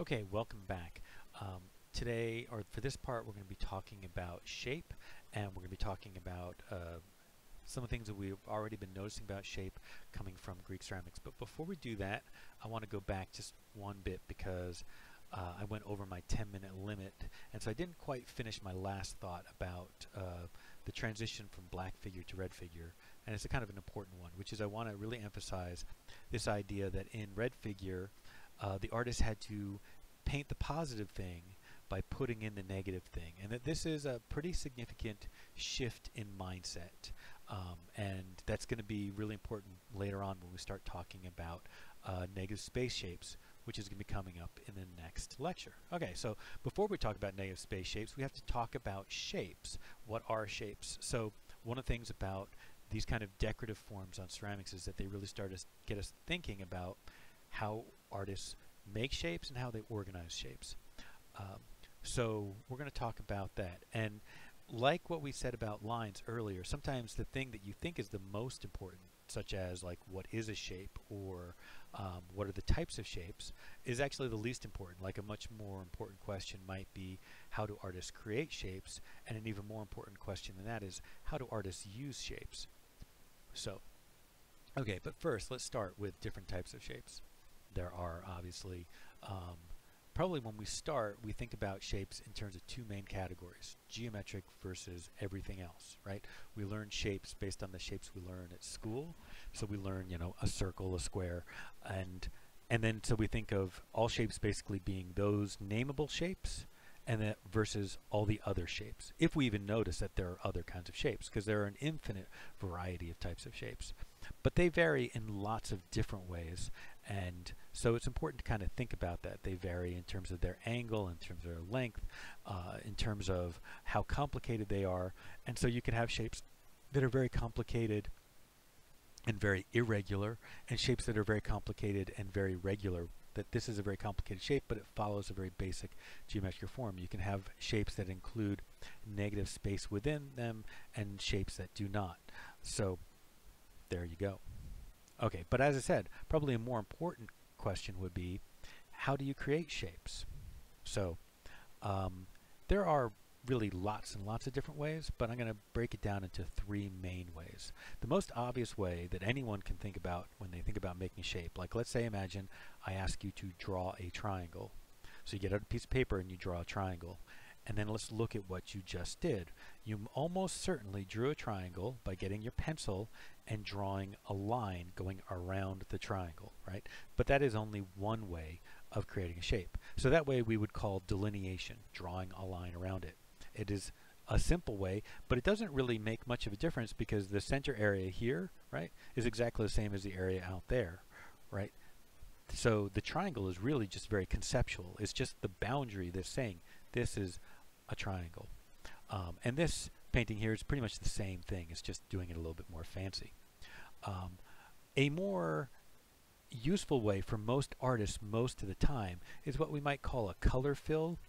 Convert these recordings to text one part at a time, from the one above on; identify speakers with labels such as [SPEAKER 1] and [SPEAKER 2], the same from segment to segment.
[SPEAKER 1] Okay, welcome back. Today, or for this part, we're going to be talking about shape, and we're going to be talking about some of the things that we've already been noticing about shape coming from Greek ceramics. But before we do that, I want to go back just one bit because I went over my 10-minute limit, and so I didn't quite finish my last thought about the transition from black figure to red figure, and it's a kind of an important one, which is I want to really emphasize this idea that in red figure, the artist had to paint the positive thing by putting in the negative thing, and that this is a pretty significant shift in mindset, and that's going to be really important later on when we start talking about negative space shapes, which is going to be coming up in the next lecture. Okay, so before we talk about negative space shapes, we have to talk about shapes. What are shapes? So one of the things about these kind of decorative forms on ceramics is that they really start to get us thinking about how artists make shapes and how they organize shapes. So we're going to talk about that. And like what we said about lines earlier, sometimes the thing that you think is the most important, such as like what is a shape or what are the types of shapes, is actually the least important. Like a much more important question might be how do artists create shapes, and an even more important question than that is how do artists use shapes. So okay, but first let's start with different types of shapes. There are obviously, probably when we start, we think about shapes in terms of two main categories, geometric versus everything else, right? We learn shapes based on the shapes we learn at school. So we learn, you know, a circle, a square, and then so we think of all shapes basically being those nameable shapes, and that versus all the other shapes. If we even notice that there are other kinds of shapes, because there are an infinite variety of types of shapes. But they vary in lots of different ways, and so it's important to kind of think about that. They vary in terms of their angle, in terms of their length, in terms of how complicated they are, and so you can have shapes that are very complicated and very irregular, and shapes that are very complicated and very regular. That this is a very complicated shape, but it follows a very basic geometric form. You can have shapes that include negative space within them and shapes that do not. So there you go. Okay, but as I said, probably a more important question would be, how do you create shapes? So there are really lots and lots of different ways, but I'm going to break it down into three main ways. The most obvious way that anyone can think about when they think about making a shape, like let's say imagine I ask you to draw a triangle. So you get out a piece of paper and you draw a triangle. And then let's look at what you just did. You almost certainly drew a triangle by getting your pencil and drawing a line going around the triangle, right? But that is only one way of creating a shape. So that way we would call delineation, drawing a line around it. It is a simple way, but it doesn't really make much of a difference because the center area here, right, is exactly the same as the area out there, right? So the triangle is really just very conceptual. It's just the boundary that's saying this is a triangle. And this painting here is pretty much the same thing. It's just doing it a little bit more fancy. A more useful way for most artists most of the time is what we might call a color fill,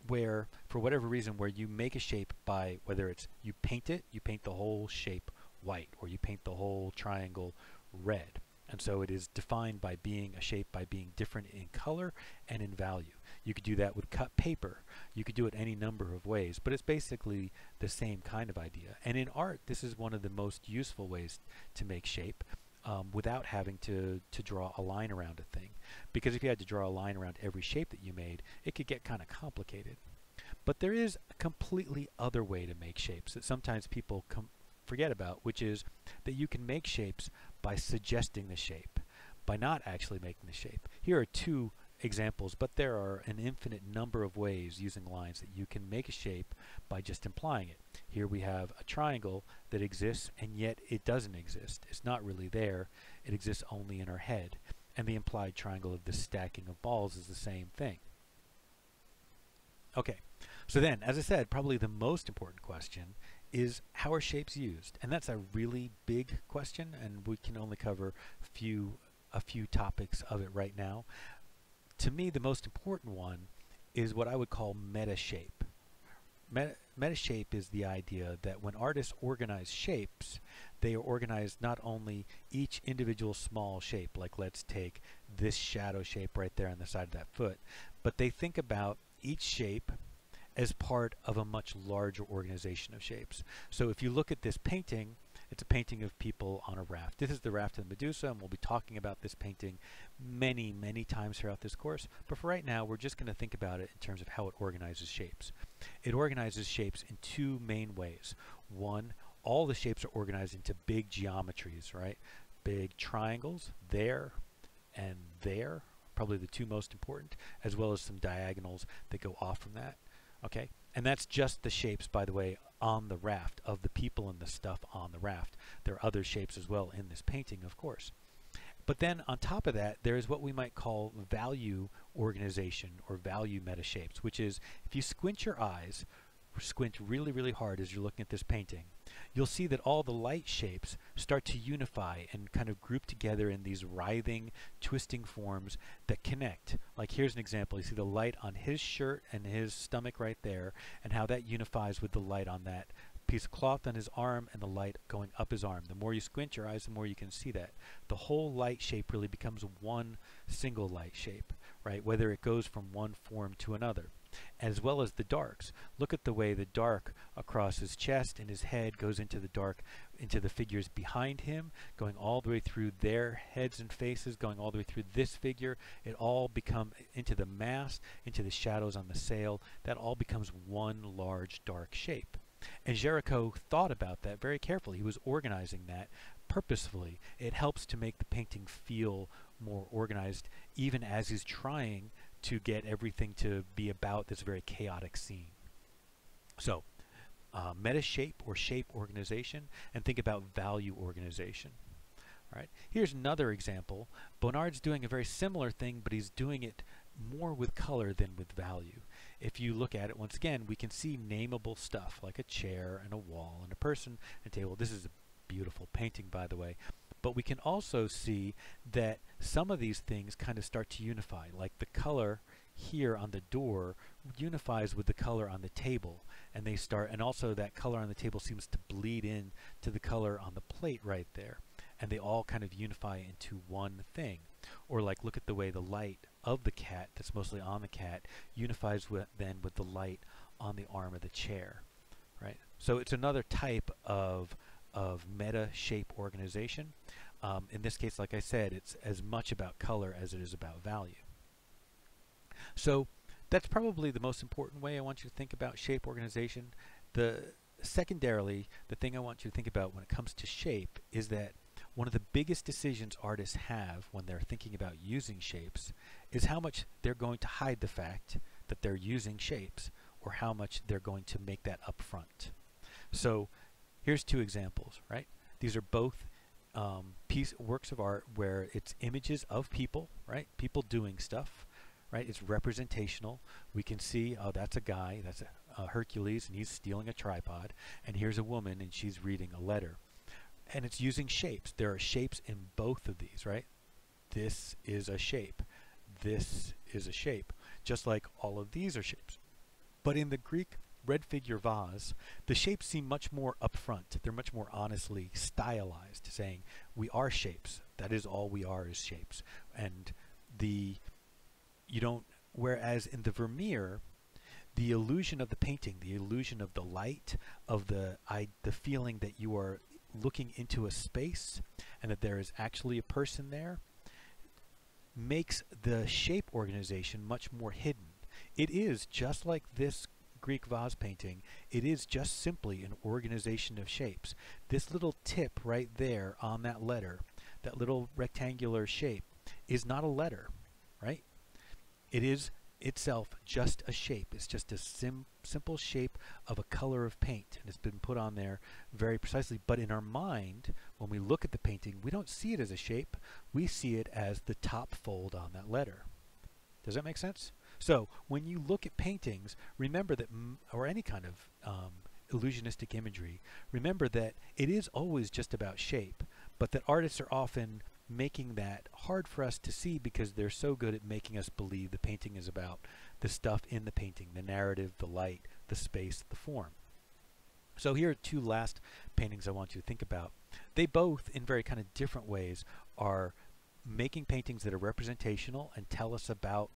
[SPEAKER 1] where for whatever reason where you make a shape by whether it's you paint the whole shape white, or you paint the whole triangle red. And so it is defined by being a shape by being different in color and in value. You could do that with cut paper. You could do it any number of ways, but it's basically the same kind of idea. And in art, this is one of the most useful ways to make shape without having to draw a line around a thing. Because if you had to draw a line around every shape that you made, it could get kind of complicated. But there is a completely other way to make shapes that sometimes people forget about, which is that you can make shapes by suggesting the shape, by not actually making the shape. Here are two examples, but there are an infinite number of ways using lines that you can make a shape by just implying it. Here we have a triangle that exists, and yet it doesn't exist. It's not really there. It exists only in our head. And the implied triangle of the stacking of balls is the same thing. Okay, so then, as I said, probably the most important question is how are shapes used? And that's a really big question, and we can only cover a few topics of it right now. To me, the most important one is what I would call meta shape. meta shape is the idea that when artists organize shapes, they are organized not only each individual small shape, like let's take this shadow shape right there on the side of that foot, but they think about each shape as part of a much larger organization of shapes. So if you look at this painting, it's a painting of people on a raft. This is the raft of the Medusa, and we'll be talking about this painting many, many times throughout this course. But for right now, we're just going to think about it in terms of how it organizes shapes. It organizes shapes in two main ways. One, all the shapes are organized into big geometries, right? Big triangles, there and there, probably the two most important, as well as some diagonals that go off from that. Okay, and that's just the shapes, by the way, on the raft, of the people and the stuff on the raft. There are other shapes as well in this painting, of course. But then on top of that, there is what we might call value organization or value meta shapes, which is if you squint your eyes, squint really, really hard as you're looking at this painting, you'll see that all the light shapes start to unify and kind of group together in these writhing, twisting forms that connect. Like here's an example. You see the light on his shirt and his stomach right there, and how that unifies with the light on that piece of cloth on his arm and the light going up his arm. The more you squint your eyes, the more you can see that. The whole light shape really becomes one single light shape, right? Whether it goes from one form to another. As well as the darks. Look at the way the dark across his chest and his head goes into the dark, into the figures behind him, going all the way through their heads and faces, going all the way through this figure. It all becomes into the mass, into the shadows on the sail. That all becomes one large dark shape. And Géricault thought about that very carefully. He was organizing that purposefully. It helps to make the painting feel more organized, even as he's trying to get everything to be about this very chaotic scene. So, meta shape or shape organization, and think about value organization. All right. Here's another example. Bonnard's doing a very similar thing, but he's doing it more with color than with value. If you look at it, once again, we can see nameable stuff like a chair and a wall and a person and a table. This is a beautiful painting, by the way. But we can also see that some of these things kind of start to unify, like the color here on the door unifies with the color on the table, and they start, and also that color on the table seems to bleed in to the color on the plate right there, and they all kind of unify into one thing. Or like look at the way the light of the cat, that's mostly on the cat, unifies with the light on the arm of the chair, right? So it's another type of meta shape organization. In this case, like I said, it's as much about color as it is about value. So that's probably the most important way I want you to think about shape organization. Secondarily, the thing I want you to think about when it comes to shape is that one of the biggest decisions artists have when they're thinking about using shapes is how much they're going to hide the fact that they're using shapes, or how much they're going to make that up front. So here's two examples, right? These are both works of art where it's images of people, right? People doing stuff, right? It's representational. We can see, oh, that's a guy, that's a Hercules, and he's stealing a tripod. And here's a woman, and she's reading a letter. And it's using shapes. There are shapes in both of these, right? This is a shape. This is a shape. Just like all of these are shapes. But in the Greek red figure vase, the shapes seem much more upfront. They're much more honestly stylized, saying we are shapes. That is all we are, is shapes. And whereas in the Vermeer, the illusion of the painting, the illusion of the light, of the feeling that you are looking into a space and that there is actually a person there, makes the shape organization much more hidden. It is just like this Greek vase painting, it is just simply an organization of shapes. This little tip right there on that letter, that little rectangular shape, is not a letter, right? It is itself just a shape. It's just a simple shape of a color of paint, and it's been put on there very precisely. But in our mind, when we look at the painting, we don't see it as a shape. We see it as the top fold on that letter. Does that make sense? So when you look at paintings, remember that, or any kind of illusionistic imagery, remember that it is always just about shape, but that artists are often making that hard for us to see because they're so good at making us believe the painting is about the stuff in the painting, the narrative, the light, the space, the form. So here are two last paintings I want you to think about. They both, in very kind of different ways, are making paintings that are representational and tell us about